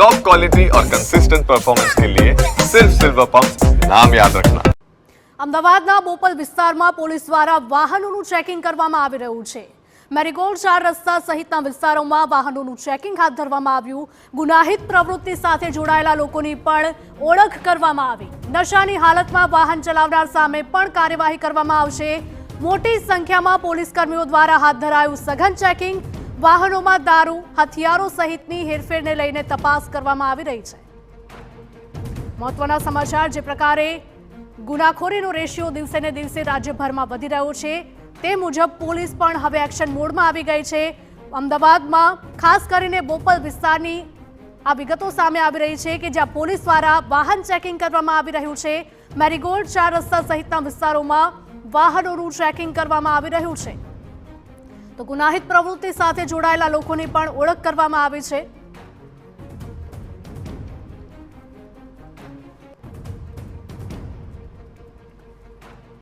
Top quality और consistent performance के लिए सिर्फ सिल्वर पंप नाम याद रखना। અમદાવાદના બોપલ વિસ્તારમાં પોલીસ દ્વારા વાહનોનું ચેકિંગ કરવામાં આવી રહ્યું છે। મેરીગોલ્ડ 4 રસ્તા સહિતના વિસ્તારોમાં વાહનોનું ચેકિંગ હાથ ધરવામાં આવ્યું। ગુનાહિત પ્રવૃત્તિ સાથે જોડાયેલા લોકોની પણ ઓળખ કરવામાં આવી। નશાની હાલતમાં વાહન ચલાવનાર સામે પણ કાર્યવાહી કરવામાં આવશે। મોટી સંખ્યામાં પોલીસ કર્મીઓ દ્વારા હાથ ધરાયું સઘન ચેકિંગ। વાહનોમાં દારૂ, હથિયારો સહિતની હેરફેરને લઈને તપાસ કરવામાં આવી રહી છે। મહત્વના સમાચાર, જે પ્રકારે ગુનાખોરીનો રેશિયો દિવસે ને દિવસે રાજ્યભરમાં વધી રહ્યો છે તે મુજબ પોલીસ પણ હવે એક્શન મોડમાં આવી ગઈ છે। અમદાવાદમાં ખાસ કરીને બોપલ વિસ્તારની આ વિગતો સામે આવી રહી છે કે જ્યાં પોલીસ દ્વારા વાહન ચેકિંગ કરવામાં આવી રહ્યું છે। મેરીગોલ્ડ 4 રસ્તા સહિતના વિસ્તારોમાં વાહનોનું ચેકિંગ કરવામાં આવી રહ્યું છે। તો ગુનાહિત પ્રવૃત્તિ સાથે જોડાયેલા લોકોની પણ ઓળખ કરવામાં આવી છે।